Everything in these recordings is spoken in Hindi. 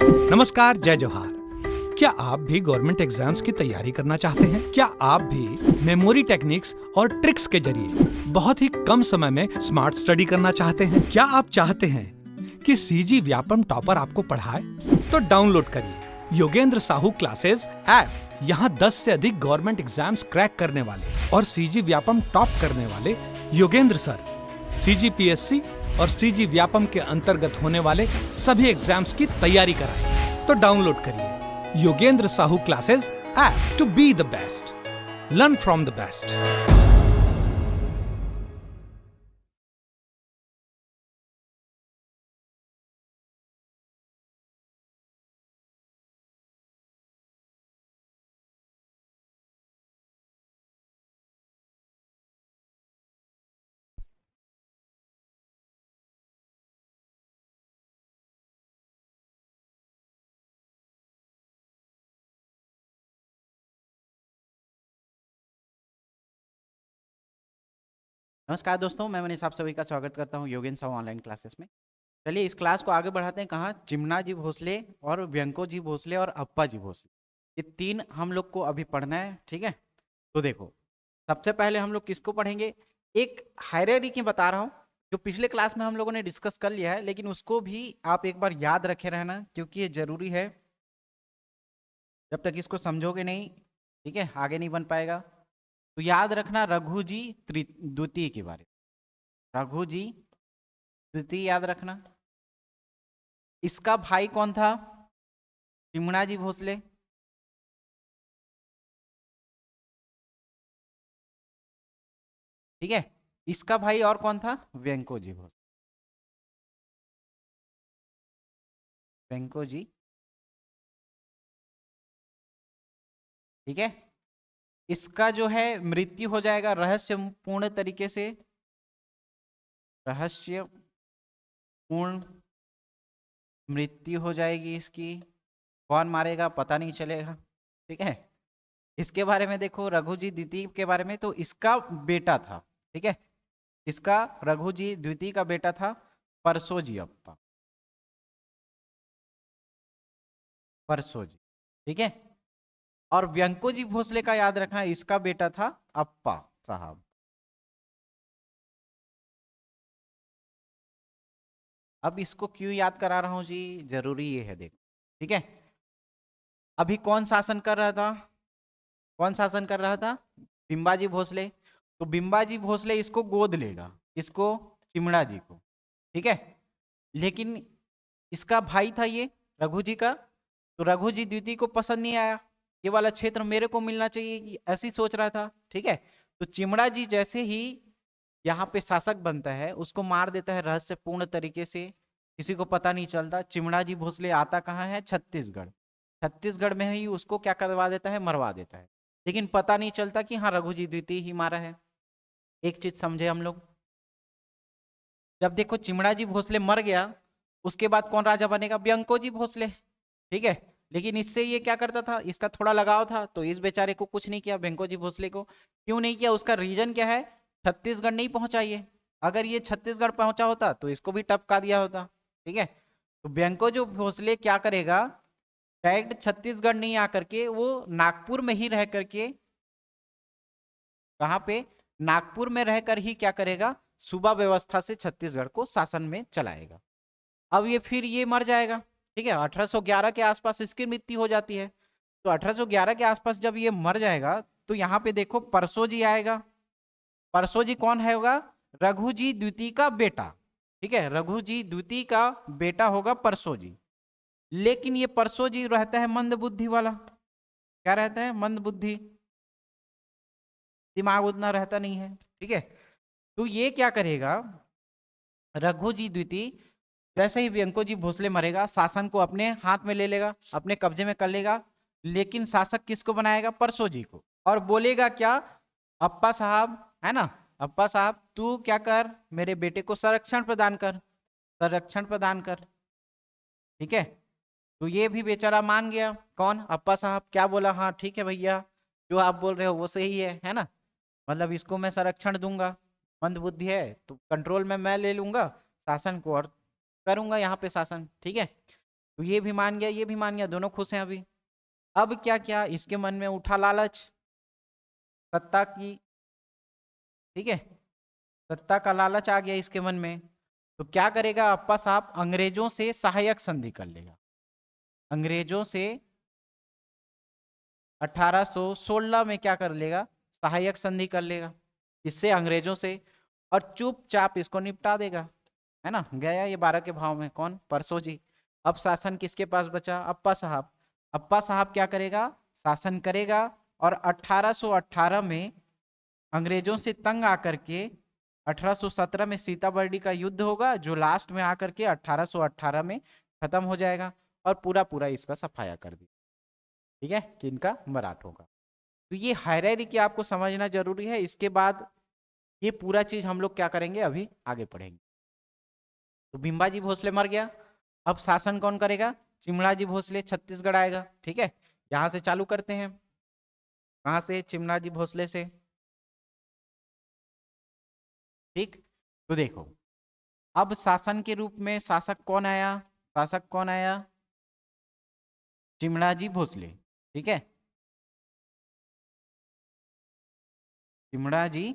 नमस्कार, जय जोहार। क्या आप भी गवर्नमेंट एग्जाम्स की तैयारी करना चाहते हैं? क्या आप भी मेमोरी टेक्निक्स और ट्रिक्स के जरिए बहुत ही कम समय में स्मार्ट स्टडी करना चाहते हैं? क्या आप चाहते हैं कि सीजी व्यापम टॉपर आपको पढ़ाए? तो डाउनलोड करिए योगेंद्र साहू क्लासेस ऐप। यहाँ 10 से अधिक गवर्नमेंट एग्जाम्स क्रैक करने वाले और सीजी व्यापम टॉप करने वाले योगेंद्र सर सीजीपीएससी और सीजी व्यापम के अंतर्गत होने वाले सभी एग्जाम्स की तैयारी कराएं। तो डाउनलोड करिए Yogendra Sahu classes app to be the best, learn from the best. नमस्कार दोस्तों, मैं मनीष, आप सभी का स्वागत करता हूं योगेंद्र साहू ऑनलाइन क्लासेस में। चलिए इस क्लास को आगे बढ़ाते हैं। कहाँ? चिमना जी भोसले और व्यंको जी भोसले और अप्पा जी भोसले, ये तीन हम लोग को अभी पढ़ना है। ठीक है, तो देखो सबसे पहले हम लोग किसको पढ़ेंगे? एक हायरार्की बता रहा हूँ जो पिछले क्लास में हम लोगों ने डिस्कस कर लिया है, लेकिन उसको भी आप एक बार याद रखे रहना, क्योंकि ये जरूरी है। जब तक इसको समझोगे नहीं, ठीक है, आगे नहीं बन पाएगा। तो याद रखना रघु जी द्वितीय के बारे में। रघु जी द्वितीय याद रखना। इसका भाई कौन था? चिमना जी भोसले। ठीक है, इसका भाई और कौन था? वेंको जी भोसले। वेंको जी, ठीक है। इसका जो है मृत्यु हो जाएगा रहस्यपूर्ण तरीके से। रहस्यपूर्ण मृत्यु हो जाएगी इसकी। कौन मारेगा पता नहीं चलेगा। ठीक है, इसके बारे में देखो रघु जी द्वितीय के बारे में। तो इसका बेटा था, ठीक है, इसका रघु जी द्वितीय का बेटा था परसो जी अप्पा। परसो जी, ठीक है। और व्यंको जी भोसले का याद रखना, इसका बेटा था अप्पा साहब। अब इसको क्यों याद करा रहा हूं जी? जरूरी ये है, देखो, ठीक है। अभी कौन शासन कर रहा था? कौन शासन कर रहा था? बिंबाजी भोसले। तो बिंबाजी भोसले इसको गोद लेगा, इसको, चिमड़ा जी को, ठीक है। लेकिन इसका भाई था ये रघु जी का, तो रघु जी द्वितीय को पसंद नहीं आया, ये वाला क्षेत्र मेरे को मिलना चाहिए, ऐसी सोच रहा था। ठीक है, तो चिमड़ा जी जैसे ही यहाँ पे शासक बनता है, उसको मार देता है रहस्यपूर्ण तरीके से, किसी को पता नहीं चलता। चिमड़ा जी भोसले आता कहाँ है? छत्तीसगढ़। छत्तीसगढ़ में ही उसको क्या करवा देता है? मरवा देता है। लेकिन पता नहीं चलता कि हाँ रघु जी द्वितीय ही मारा है। एक चीज समझे हम लोग, जब देखो चिमड़ा जी भोसले मर गया, उसके बाद कौन राजा बनेगा? व्यंको जी भोसले, ठीक है। लेकिन इससे ये क्या करता था? इसका थोड़ा लगाव था, तो इस बेचारे को कुछ नहीं किया, व्यंको जी भोसले को। क्यों नहीं किया? उसका रीजन क्या है? छत्तीसगढ़ नहीं पहुंचा ये। अगर ये छत्तीसगढ़ पहुंचा होता तो इसको भी टपका दिया होता, ठीक है। तो व्यंको जो भोसले क्या करेगा, डायरेक्ट छत्तीसगढ़ नहीं आकर के वो नागपुर में ही रह करके, कहाँ पे? नागपुर में रहकर ही क्या करेगा? सूबा व्यवस्था से छत्तीसगढ़ को शासन में चलाएगा। अब ये फिर ये मर जाएगा, ठीक है। 1811 के आसपास इसकी मृत्यु हो जाती है। तो 1811 के आसपास जब ये मर जाएगा, तो यहाँ पे देखो परसो जी आएगा। परसो जी कौन है? होगा रघु जी द्वितीय का बेटा, ठीक है। रघु जी द्वितीय का बेटा होगा परसो जी। लेकिन ये परसो जी रहता है मंद बुद्धि वाला। क्या रहता है? मंद बुद्धि, दिमाग उतना रहता नहीं है, ठीक है। तो ये क्या करेगा? रघु जी द्वितीय जैसे ही व्यंको जी भोसले मरेगा, शासन को अपने हाथ में ले लेगा, अपने कब्जे में कर लेगा। लेकिन शासक किसको बनाएगा? परसो जी को। और बोलेगा क्या? अप्पा साहब, है ना, अप्पा साहब तू क्या कर, मेरे बेटे को संरक्षण प्रदान कर, संरक्षण प्रदान कर, ठीक है। तो ये भी बेचारा मान गया। कौन? अप्पा साहब। क्या बोला? हाँ ठीक है भैया, जो आप बोल रहे हो वो सही है ना। मतलब इसको मैं संरक्षण दूंगा, मंद बुद्धि है तो कंट्रोल में मैं ले लूंगा शासन को, और करूंगा यहाँ पे शासन, ठीक है। तो ये भी मान गया, ये भी मान गया, दोनों खुश हैं अभी। अब क्या क्या इसके मन में उठा लालच सत्ता की, ठीक है, सत्ता का लालच आ गया इसके मन में। तो क्या करेगा अप्पा साहब, अंग्रेजों से सहायक संधि कर लेगा। अंग्रेजों से 1816 में क्या कर लेगा, सहायक संधि कर लेगा, इससे अंग्रेजों से, और चुपचाप इसको निपटा देगा, है ना। गया ये 12 के भाव में, कौन, परसो जी। अब शासन किसके पास बचा, अप्पा साहब। अप्पा साहब क्या करेगा, शासन करेगा, और 1818 में अंग्रेजों से तंग आकर के 1817 में सीताबर्डी का युद्ध होगा, जो लास्ट में आकर के 1818 में खत्म हो जाएगा, और पूरा पूरा इसका सफाया कर दिया, ठीक है, कि इनका मराठों का। तो ये हायरार्की आपको समझना जरूरी है। इसके बाद ये पूरा चीज हम लोग क्या करेंगे, अभी आगे पढ़ेंगे। तो भीमबाजी भोसले मर गया, अब शासन कौन करेगा, चिमणाजी भोसले, छत्तीसगढ़ आएगा, ठीक है। यहां से चालू करते हैं, कहां से, चिमणाजी भोसले से, ठीक। तो देखो अब शासन के रूप में शासक कौन आया, शासक कौन आया, चिमणाजी भोसले, ठीक है, चिमणाजी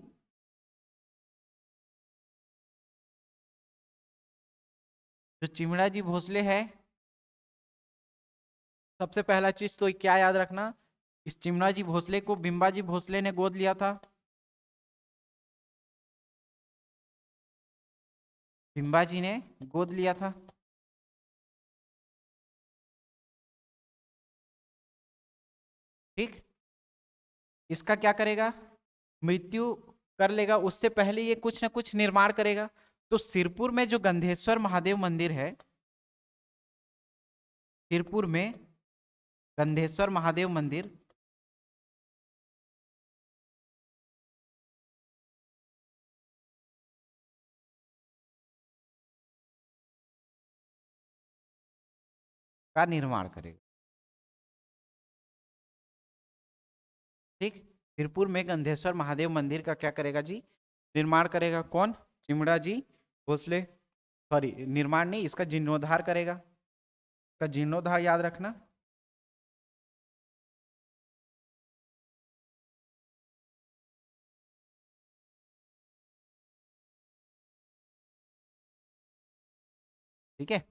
जो चिमणाजी भोसले है, सबसे पहला चीज तो क्या याद रखना, इस चिमणाजी भोसले को बिंबाजी भोसले ने गोद लिया था, बिंबाजी ने गोद लिया था, ठीक। इसका क्या करेगा, मृत्यु कर लेगा, उससे पहले ये कुछ ना कुछ निर्माण करेगा। तो सिरपुर में जो गंधेश्वर महादेव मंदिर है, सिरपुर में गंधेश्वर महादेव मंदिर, का निर्माण करेगा, ठीक। सिरपुर में गंधेश्वर महादेव मंदिर का क्या करेगा जी, निर्माण करेगा, कौन, चिमड़ा जी भोसले, सॉरी निर्माण नहीं, इसका जीर्णोद्धार करेगा, इसका जीर्णोद्धार याद रखना, ठीक है।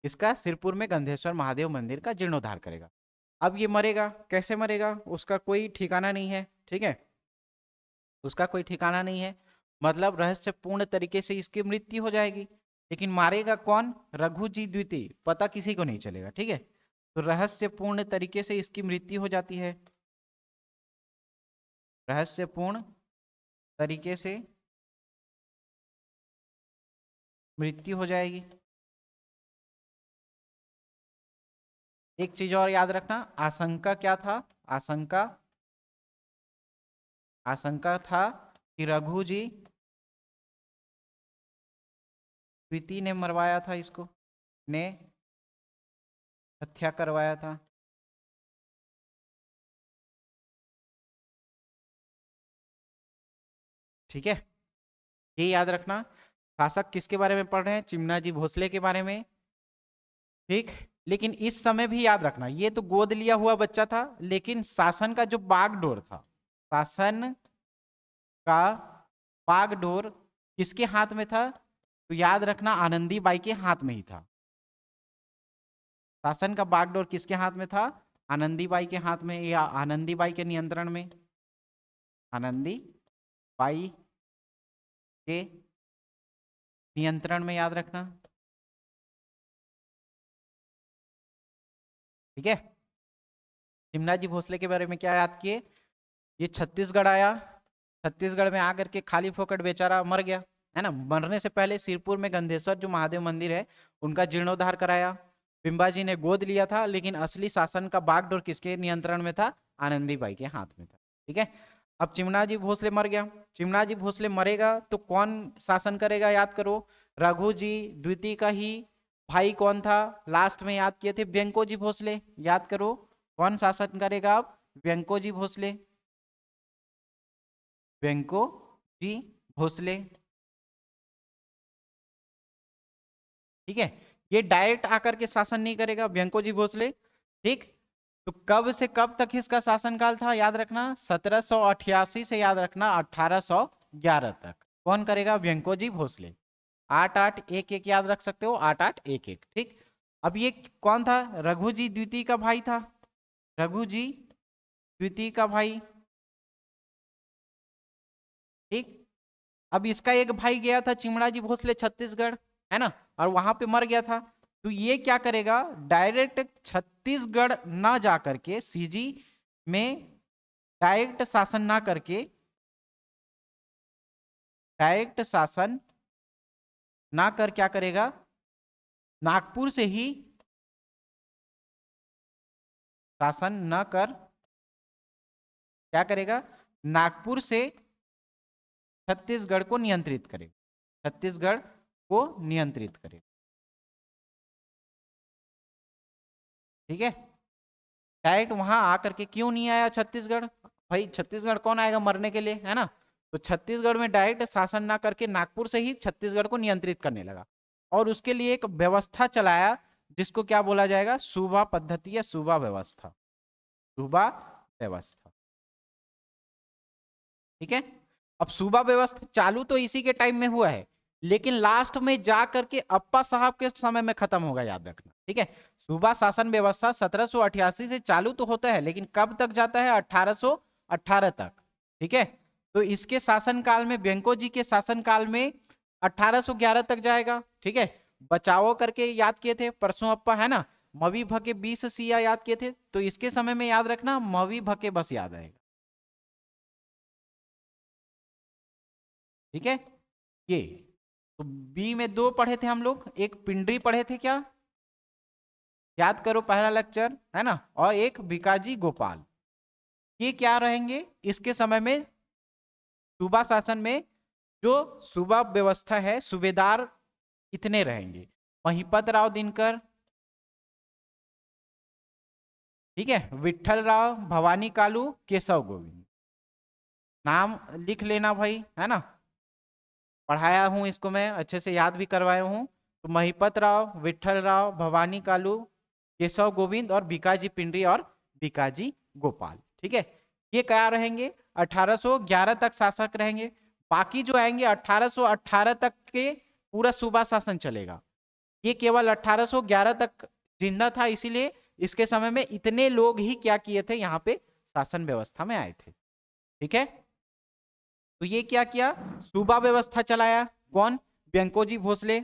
इसका सिरपुर में गंधेश्वर महादेव मंदिर का जीर्णोद्धार करेगा। अब ये मरेगा, कैसे मरेगा उसका कोई ठिकाना नहीं है, ठीक है, उसका कोई ठिकाना नहीं है, मतलब रहस्यपूर्ण तरीके से इसकी मृत्यु हो जाएगी। लेकिन मारेगा कौन, रघु जी द्वितीय, पता किसी को नहीं चलेगा, ठीक है। तो रहस्यपूर्ण तरीके से इसकी मृत्यु हो जाती है, रहस्यपूर्ण तरीके से मृत्यु हो जाएगी। एक चीज और याद रखना, आशंका क्या था, आशंका, आशंका था कि रघु जी द्वितीय ने मरवाया था, इसको ने हत्या करवाया था, ठीक है। ये याद रखना। शासक किसके बारे में पढ़ रहे हैं, चिमनाजी भोसले के बारे में, ठीक। लेकिन इस समय भी याद रखना, ये तो गोद लिया हुआ बच्चा था, लेकिन शासन का जो बागडोर था, शासन का बागडोर किसके हाथ में था, तो याद रखना आनंदी बाई के हाथ में ही था। शासन का बागडोर किसके हाथ में था, आनंदी बाई के हाथ में, या आनंदी बाई के नियंत्रण में, आनंदी बाई के नियंत्रण में, याद रखना, ठीक है। चिमनाजी भोसले के बारे में क्या याद किए, ये छत्तीसगढ़ आया, छत्तीसगढ़ में आकर के खाली फोकट बेचारा मर गया, है ना। मरने से पहले सिरपुर में गंधेश्वर जो महादेव मंदिर है उनका जीर्णोद्धार कराया, बिंबाजी ने गोद लिया था, लेकिन असली शासन का बागडोर किसके नियंत्रण में था, आनंदी बाई के हाथ में था, ठीक है। अब चिमनाजी भोसले मर गया, चिमनाजी भोसले मरेगा तो कौन शासन करेगा, याद करो, रघु जी द्वितीय का ही भाई कौन था, लास्ट में याद किए थे, व्यंको जी भोसले, याद करो कौन शासन करेगा अब, व्यंको जी भोसले, व्यंको जी भोसले, ठीक है। ये डायरेक्ट आकर के शासन नहीं करेगा व्यंकोजी भोसले, ठीक। तो कब से कब तक इसका शासनकाल था याद रखना, 1788 से याद रखना 1811 तक। कौन करेगा, व्यंकोजी भोसले। 8811 याद रख सकते हो, 8811, ठीक। अब ये कौन था, रघुजी द्वितीय का भाई था, रघुजी द्वितीय का भाई, ठीक। अब इसका एक भाई गया था चिमड़ाजी भोसले छत्तीसगढ़, है ना, और वहां पे मर गया था। तो ये क्या करेगा, डायरेक्ट छत्तीसगढ़ ना जा करके सीजी में डायरेक्ट शासन ना करके, डायरेक्ट शासन ना कर क्या करेगा, नागपुर से ही शासन न कर क्या करेगा, नागपुर से छत्तीसगढ़ को नियंत्रित करेगा, छत्तीसगढ़ को नियंत्रित करेगा, ठीक है। डायरेक्ट वहां आकर के क्यों नहीं आया छत्तीसगढ़, भाई छत्तीसगढ़ कौन आएगा मरने के लिए, है ना। तो छत्तीसगढ़ में डायरेक्ट शासन ना करके नागपुर से ही छत्तीसगढ़ को नियंत्रित करने लगा, और उसके लिए एक व्यवस्था चलाया जिसको क्या बोला जाएगा, सूबा पद्धति या सूबा व्यवस्था, सूबा व्यवस्था, ठीक है। अब सूबा व्यवस्था चालू तो इसी के टाइम में हुआ है, लेकिन लास्ट में जा करके अप्पा साहब के समय में खत्म होगा, याद रखना, ठीक है। सूबा शासन व्यवस्था 1788 से चालू तो होता है, लेकिन कब तक जाता है, 1818 तक, ठीक है। तो इसके शासनकाल में, व्यंको जी के शासनकाल में 1811 तक जाएगा, ठीक है। बचाओ करके याद किए थे परसों अप्पा, है ना, मवी भके 20 सिया याद किए थे, तो इसके समय में याद रखना मवी भके बस याद आएगा, ठीक है। ये तो बी में दो पढ़े थे हम लोग, एक पिंडरी पढ़े थे क्या, याद करो पहला लेक्चर, है ना, और एक बिकाजी गोपाल। ये क्या रहेंगे इसके समय में, सूबा शासन में जो सूबा व्यवस्था है, सूबेदार इतने रहेंगे, महिपत राव दिनकर, ठीक है, विठल राव, भवानी कालू, केशव गोविंद, नाम लिख लेना भाई, है ना, पढ़ाया हूं इसको मैं, अच्छे से याद भी करवाया हूं। तो महिपत राव, विठल राव, भवानी कालू, केशव गोविंद और बीकाजी पिंडरी और बीकाजी गोपाल, ठीक है। ये क्या रहेंगे, 1811 तक शासक रहेंगे। बाकी जो आएंगे 1818 तक के पूरा सूबा शासन चलेगा, ये केवल 1811 तक जिंदा था, इसीलिए इसके समय में इतने लोग ही क्या किए थे, यहाँ पे शासन व्यवस्था में आए थे, ठीक है। तो ये क्या किया, सूबा व्यवस्था चलाया, कौन, व्यंकोजी भोसले।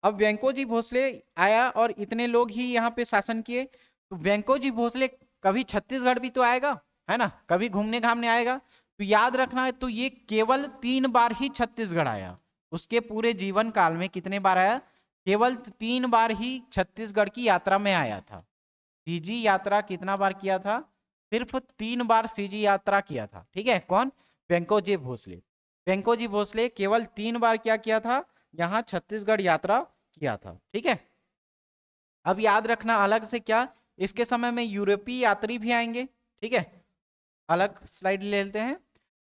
अब व्यंकोजी भोसले आया और इतने लोग ही यहाँ पे शासन किए, तो व्यंकोजी भोसले कभी छत्तीसगढ़ भी तो आएगा, है ना, कभी घूमने घामने आएगा। तो याद रखना है, तो ये केवल 3 बार ही छत्तीसगढ़ आया, उसके पूरे जीवन काल में कितने बार आया, केवल 3 बार ही छत्तीसगढ़ की यात्रा में आया था। सीजी यात्रा कितना बार किया था, सिर्फ 3 बार सीजी यात्रा किया था, ठीक है। कौन, व्यंकोजी भोसले। व्यंकोजी भोसले केवल 3 बार क्या किया था, यहाँ छत्तीसगढ़ यात्रा किया था, ठीक है। अब याद रखना अलग से क्या, इसके समय में यूरोपीय यात्री भी आएंगे, ठीक है, अलग स्लाइड ले लेते हैं।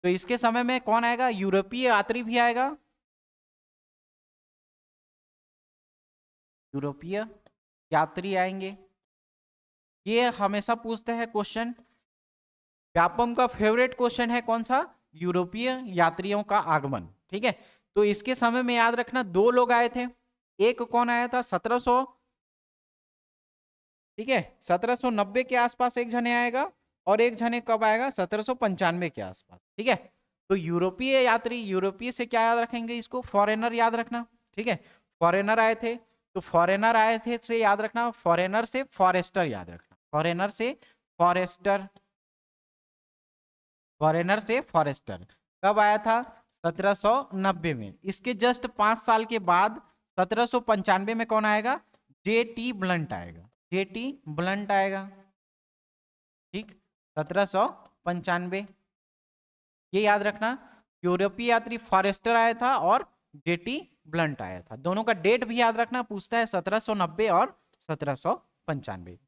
तो इसके समय में कौन आएगा, यूरोपीय यात्री भी आएगा, यूरोपीय यात्री आएंगे। ये हमेशा पूछते हैं क्वेश्चन, व्यापम का फेवरेट क्वेश्चन है कौन सा, यूरोपीय यात्रियों का आगमन, ठीक है। तो इसके समय में याद रखना 2 लोग आए थे, एक कौन आया था 1700, ठीक है, 1790 के आसपास एक जने आएगा, और एक जने कब आएगा, 1795 के आसपास, ठीक है। तो यूरोपीय यात्री, यूरोपीय से क्या याद रखेंगे, इसको फॉरेनर याद रखना, ठीक है। फॉरेनर आए थे, तो फॉरेनर आए थे से याद रखना, फॉरेनर से फॉरेस्टर याद रखना, फॉरेनर से फॉरेस्टर, फॉरेनर से फॉरेस्टर कब आया था, 1790 में। इसके जस्ट 5 साल के बाद 1795 में कौन आएगा, जेटी ब्लंट आएगा, जेटी ब्लंट आएगा, ठीक, 1795, ये याद रखना। यूरोपीय यात्री फॉरेस्टर आया था और जेटी ब्लंट आया था, दोनों का डेट भी याद रखना, पूछता है 1790 और 1795,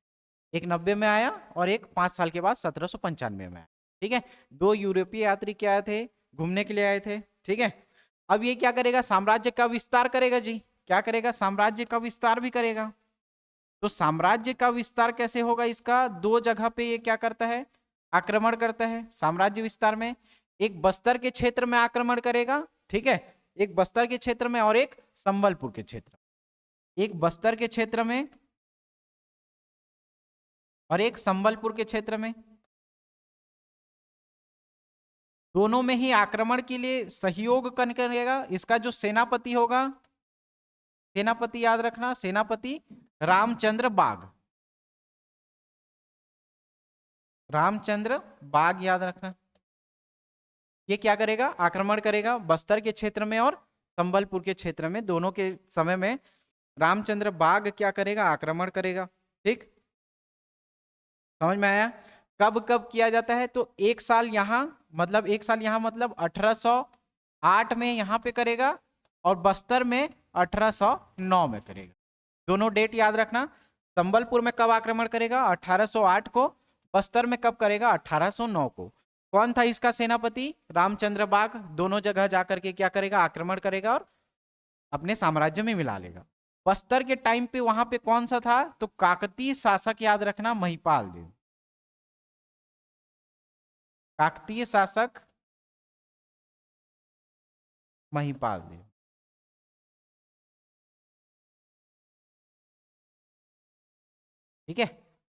एक 90 में आया और एक 5 साल के बाद 1795 में आया, ठीक है। 2 यूरोपीय यात्री क्या आए थे, घूमने के लिए आए थे, ठीक है। अब ये क्या करेगा, साम्राज्य का विस्तार करेगा जी, क्या करेगा, साम्राज्य का विस्तार भी करेगा। तो साम्राज्य का विस्तार कैसे होगा इसका, दो जगह पे ये क्या करता है, आक्रमण करता है साम्राज्य विस्तार में। एक बस्तर के क्षेत्र में आक्रमण करेगा, ठीक है, एक बस्तर के क्षेत्र में और एक संबलपुर के क्षेत्र, एक बस्तर के क्षेत्र में और एक संबलपुर के क्षेत्र में, दोनों में ही आक्रमण के लिए सहयोग करेगा। इसका जो सेनापति होगा, सेनापति याद रखना, सेनापति रामचंद्र बाग, रामचंद्र बाग याद रखना। ये क्या करेगा, आक्रमण करेगा बस्तर के क्षेत्र में और संबलपुर के क्षेत्र में, दोनों के समय में रामचंद्र बाग क्या करेगा, आक्रमण करेगा। ठीक, समझ में आया। कब कब किया जाता है, तो एक साल यहां मतलब 1808 में यहां पे करेगा और बस्तर में 1809 में करेगा। दोनों डेट याद रखना। संबलपुर में कब आक्रमण करेगा, 1808 को। बस्तर में कब करेगा, 1809 को। कौन था इसका सेनापति, रामचंद्र बाग। दोनों जगह जाकर के क्या करेगा, आक्रमण करेगा और अपने साम्राज्य में मिला लेगा। बस्तर के टाइम पे वहां पे कौन सा था, तो काकतीय शासक याद रखना, महिपाल देव, काकतीय शासक महिपाल देव। ठीक है,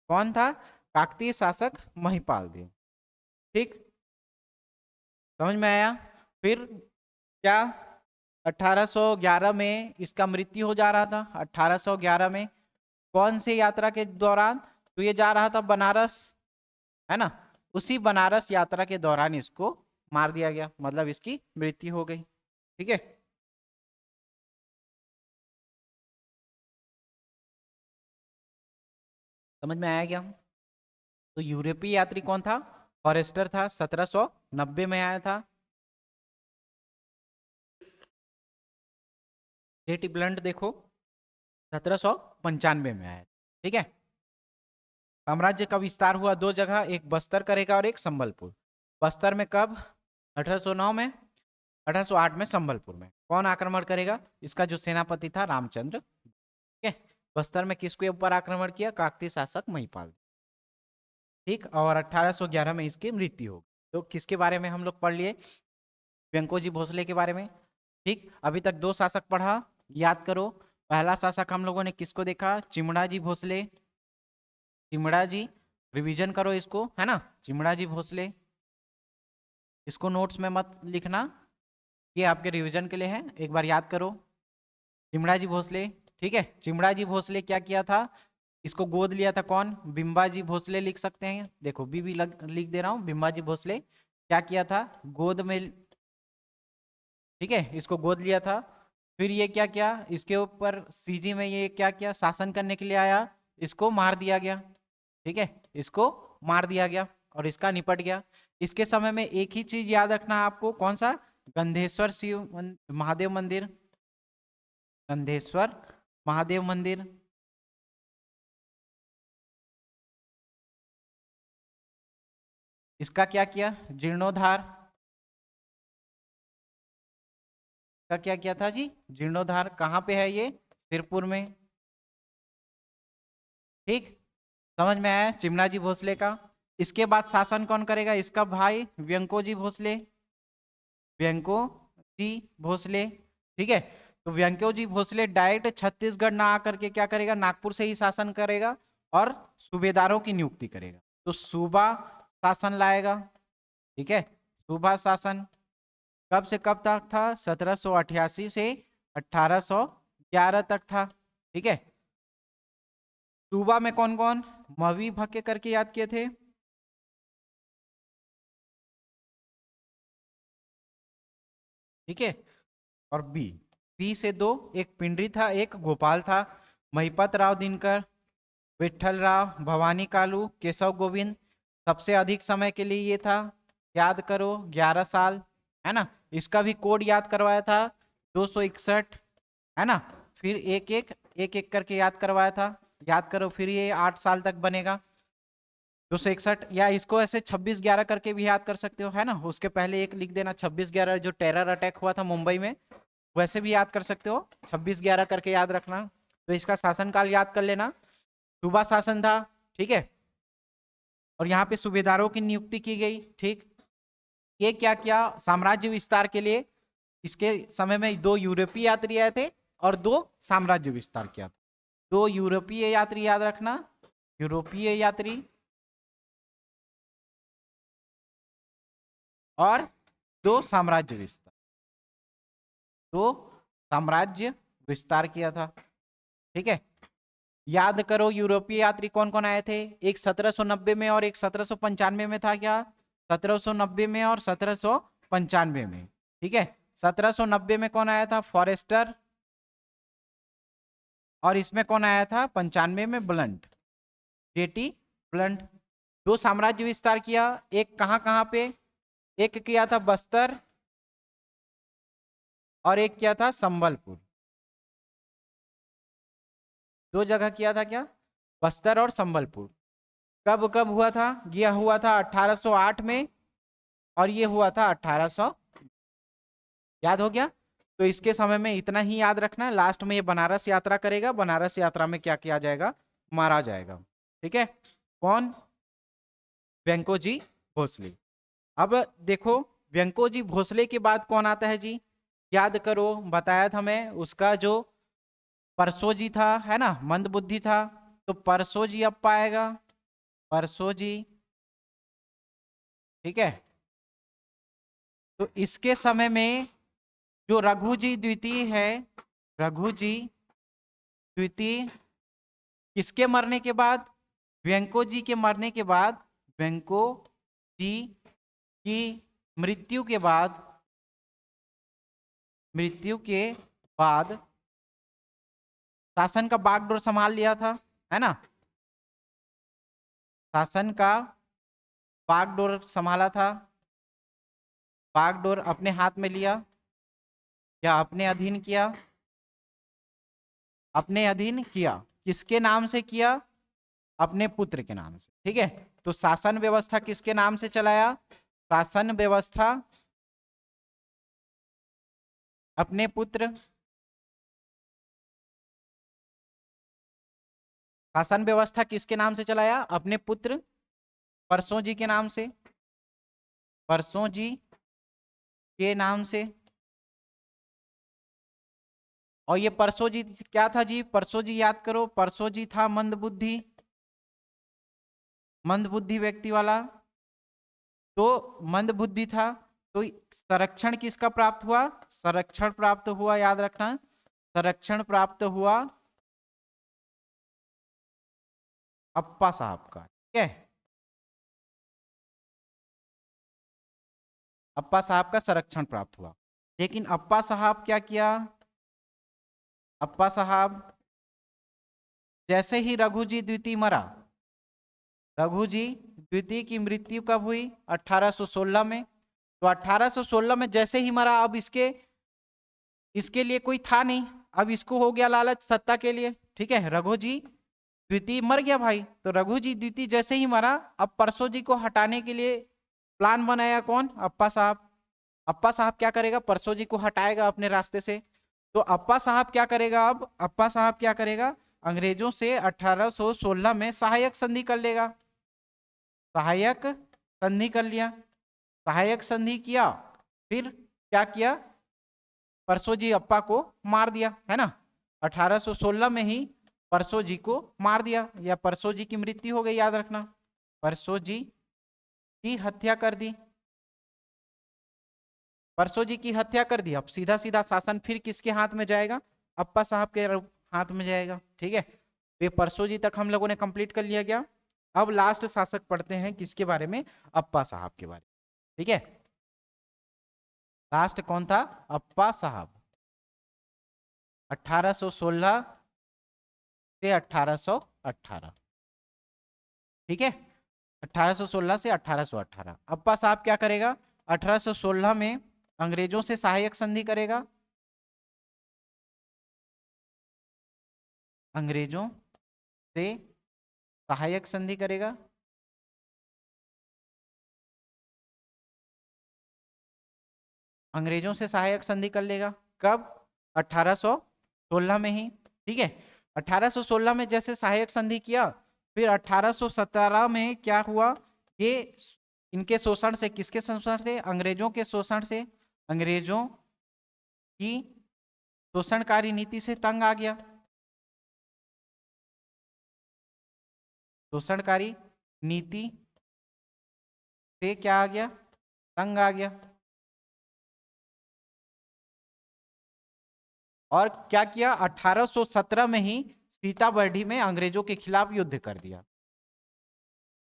कौन था, काकतीय शासक महिपाल देव। ठीक, समझ में आया। फिर क्या, 1811 में इसका मृत्यु हो जा रहा था। 1811 में कौन सी यात्रा के दौरान, तो ये जा रहा था बनारस, है ना, उसी बनारस यात्रा के दौरान इसको मार दिया गया, मतलब इसकी मृत्यु हो गई। ठीक है, समझ में आया क्या। तो यूरोपीय यात्री कौन था, फॉरेस्टर था, 1790 में आया था। जेटी ब्लंट देखो 1795 में आया। ठीक है, साम्राज्य का विस्तार हुआ दो जगह, एक बस्तर करेगा और एक संबलपुर। बस्तर में कब, 1809 में, 1808 में संबलपुर में। कौन आक्रमण करेगा, इसका जो सेनापति था रामचंद्र। ठीक है, बस्तर में किसके ऊपर आक्रमण किया, काकतीय शासक महिपाल। ठीक, और 1811 में इसकी मृत्यु हो गई। तो किसके बारे में हम लोग पढ़ लिए, व्यंकोजी भोसले के बारे में। ठीक, अभी तक दो शासक पढ़ा, याद करो। पहला शासक हम लोगों ने किसको देखा, चिमड़ा जी भोसले, चिमड़ा जी, रिवीजन करो इसको, है ना, चिमड़ा जी भोसले। इसको नोट्स में मत लिखना, ये आपके रिवीजन के लिए है, एक बार याद करो। चिमड़ा जी भोसले, ठीक है, चिमड़ा जी भोसले क्या किया था, इसको गोद लिया था कौन, बिम्बा जी भोसले लिख सकते हैं, देखो बी भी लिख दे रहा हूं, बिम्बा जी भोसले क्या किया था, गोद में, ठीक है, इसको गोद लिया था। फिर ये क्या किया, इसके ऊपर सीजी में ये क्या किया, शासन करने के लिए आया, इसको मार दिया गया। ठीक है, इसको मार दिया गया और इसका निपट गया। इसके समय में एक ही चीज याद रखना आपको, कौन सा, गंधेश्वर शिव महादेव मंदिर, गंधेश्वर महादेव मंदिर। इसका क्या किया, जीर्णोद्धार, का क्या किया था जी, जीर्णोद्धार। कहाँ पे है ये, सिरपुर में। ठीक, समझ में आया चिमना जी भोसले का। इसके बाद शासन कौन करेगा, इसका भाई व्यंको जी भोसले, व्यंको जी भोसले। ठीक है, तो व्यंको जी भोसले डायरेक्ट छत्तीसगढ़ ना आकर के क्या करेगा, नागपुर से ही शासन करेगा और सूबेदारों की नियुक्ति करेगा। तो सूबा शासन लाएगा। ठीक है, सूबा शासन कब से कब तक था, 1788 से 1811 तक था। ठीक है, सूबा में कौन कौन, मवी भक्के करके याद किए थे, ठीक है, और बी से दो, एक पिंडरी था, एक गोपाल था। महिपत राव दिनकर, विठल राव, भवानी कालू, केशव गोविंद, सबसे अधिक समय के लिए ये था, याद करो 11 साल, है ना। इसका भी कोड याद करवाया था 261, है ना। फिर एक एक करके याद करवाया था, याद करो। फिर ये 8 साल तक बनेगा 261, या इसको ऐसे 26/11 करके भी याद कर सकते हो, है ना। उसके पहले एक लिख देना 26/11, जो टेरर अटैक हुआ था मुंबई में, वैसे भी याद कर सकते हो, 26/11 करके याद रखना। तो इसका शासनकाल याद कर लेना, सूबा शासन था, ठीक है। और यहाँ पे सूबेदारों की नियुक्ति की गई, ठीक। ये क्या किया, साम्राज्य विस्तार के लिए इसके समय में 2 यूरोपीय यात्री आए थे और 2 साम्राज्य विस्तार किया था। 2 यूरोपीय यात्री याद रखना, यूरोपीय यात्री, और 2 साम्राज्य विस्तार, 2 साम्राज्य विस्तार किया था, ठीक है। याद करो यूरोपीय यात्री कौन कौन आए थे, एक 1790 में और एक 1795 में था। क्या, 1790 में और 1795 में, ठीक है। 1790 में कौन आया था, फॉरेस्टर, और इसमें कौन आया था 95 में, ब्लंट, जेटी ब्लंट। 2 साम्राज्य विस्तार किया, एक कहां कहां पे, एक किया था बस्तर और एक किया था संबलपुर। 2 जगह किया था, क्या, बस्तर और संबलपुर। कब कब हुआ था, यह हुआ था 1808 में और ये हुआ था 1800। याद हो गया। तो इसके समय में इतना ही याद रखना, लास्ट में ये बनारस यात्रा करेगा, बनारस यात्रा में क्या किया जाएगा, मारा जाएगा, ठीक है। कौन, वेंकोजी भोसले। अब देखो, वेंकोजी भोसले के बाद कौन आता है जी, याद करो, बताया था मैं, उसका जो परसोजी था, है ना, मंदबुद्धि था, तो परसोजी अब पाएगा, परसोजी, ठीक है। तो इसके समय में जो रघुजी द्वितीय है, रघुजी द्वितीय किसके मरने के बाद, वेंको जी के मरने के बाद, वेंको जी की मृत्यु के बाद, मृत्यु के बाद शासन का बागडोर संभाल लिया था, है ना, शासन का बागडोर संभाला था, बागडोर अपने हाथ में लिया या अपने अधीन किया, अपने अधीन किया, किसके नाम से किया, अपने पुत्र के नाम से, ठीक है। तो शासन व्यवस्था किसके नाम से चलाया, शासन व्यवस्था अपने पुत्र, शासन व्यवस्था किसके नाम से चलाया, अपने पुत्र परसों जी के नाम से, परसों जी के नाम से। और ये परसों जी क्या था जी, परसों जी याद करो, परसों जी था मंदबुद्धि, मंदबुद्धि व्यक्ति वाला। तो मंदबुद्धि था, तो संरक्षण किसका प्राप्त हुआ, संरक्षण प्राप्त हुआ, याद रखना, संरक्षण प्राप्त हुआ अप्पा साहब का, ठीक है। अप्पा साहब का संरक्षण प्राप्त हुआ। लेकिन अप्पा साहब क्या किया, अप्पा साहब जैसे ही रघुजी द्वितीय मरा, रघुजी द्वितीय की मृत्यु कब हुई, 1816 में। तो 1816 में जैसे ही मरा, अब इसके लिए कोई था नहीं, अब इसको हो गया लालच सत्ता के लिए, ठीक है। रघुजी द्वितीय मर गया भाई, तो रघुजी द्वितीय जैसे ही मरा, अब परसों जी को हटाने के लिए प्लान बनाया कौन, अप्पा साहब। अप्पा साहब क्या करेगा, परसों जी को हटाएगा अपने रास्ते से। तो अप्पा साहब क्या करेगा, अब अप्पा साहब क्या करेगा, अंग्रेजों से 1816 में सहायक संधि कर लेगा, सहायक संधि कर लिया, सहायक संधि किया, फिर क्या किया, परसों जी अप्पा को मार दिया, है ना। 1816 में ही परसों जी को मार दिया, या परसों जी की मृत्यु हो गई, याद रखना, परसों जी की हत्या कर दी, परसों जी की हत्या कर दी। अब सीधा सीधा शासन फिर किसके हाथ में जाएगा, अप्पा साहब के हाथ में जाएगा, ठीक है। तो ये परसों जी तक हम लोगों ने कंप्लीट कर लिया गया। अब लास्ट शासक पढ़ते हैं किसके बारे में, अप्पा साहब के बारे में, ठीक है। लास्ट कौन था, अप्पा साहब, 1816 से 1818, ठीक है। 1816 से 1818 अप्पा साहब क्या करेगा, 1816 में अंग्रेजों से सहायक संधि करेगा, अंग्रेजों से सहायक संधि करेगा, अंग्रेजों से सहायक संधि कर लेगा, कब, 1816 में ही, ठीक है। 1816 में जैसे सहायक संधि किया, फिर 1817 में क्या हुआ, ये इनके शोषण से, किसके शोषण से, अंग्रेजों के शोषण से, अंग्रेजों की शोषणकारी नीति से तंग आ गया, शोषणकारी नीति से क्या आ गया, तंग आ गया। और क्या किया, 1817 में ही सीताबर्डी में अंग्रेजों के खिलाफ युद्ध कर दिया,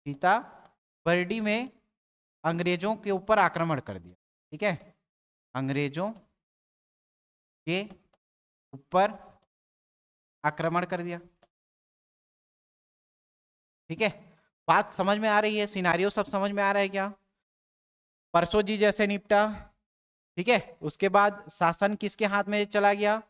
सीताबर्डी में अंग्रेजों के ऊपर आक्रमण कर दिया, ठीक है, अंग्रेजों के ऊपर आक्रमण कर दिया, ठीक है। बात समझ में आ रही है, सिनारियो सब समझ में आ रहा है क्या? परसों जी जैसे निपटा, ठीक है। उसके बाद शासन किसके हाथ में चला गया,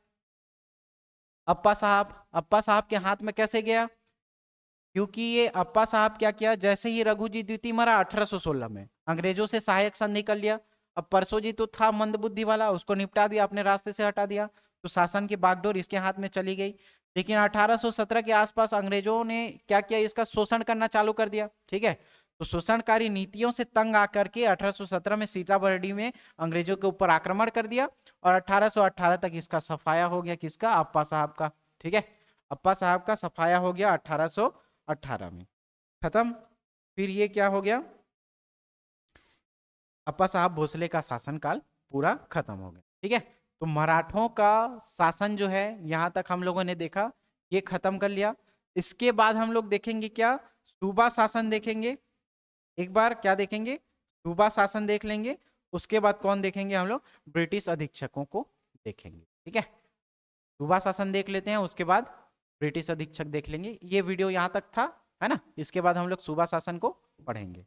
अप्पा साहब, अप्पा साहब के हाथ में कैसे गया, क्योंकि ये अप्पा साहब क्या किया, जैसे ही रघुजी द्वितीय मरा 1816 में, अंग्रेजों से सहायक संधि कर लिया। अब परसों जी तो था मंदबुद्धि वाला, उसको निपटा दिया, अपने रास्ते से हटा दिया, तो शासन की बागडोर इसके हाथ में चली गई। लेकिन 1817 के आसपास अंग्रेजों ने क्या किया, इसका शोषण करना चालू कर दिया, ठीक है। तो शोषणकारी नीतियों से तंग आकर के 1817 में सीताबर्डी में अंग्रेजों के ऊपर आक्रमण कर दिया, और 1818 तक इसका सफाया हो गया, किसका, अप्पा साहब का, ठीक है। अप्पा साहब का सफाया हो गया 1818 में, खत्म। फिर ये क्या हो गया, अप्पा साहब भोसले का शासनकाल पूरा खत्म हो गया, ठीक है। तो मराठों का शासन जो है यहां तक हम लोगों ने देखा, ये खत्म कर लिया। इसके बाद हम लोग देखेंगे क्या, सूबा शासन देखेंगे, एक बार क्या देखेंगे, सूबा शासन देख लेंगे। उसके बाद कौन देखेंगे हम लोग, ब्रिटिश अधीक्षकों को देखेंगे, ठीक है। सूबा शासन देख लेते हैं, उसके बाद ब्रिटिश अधीक्षक देख लेंगे। ये वीडियो यहाँ तक था, है ना। इसके बाद हम लोग सूबा शासन को पढ़ेंगे।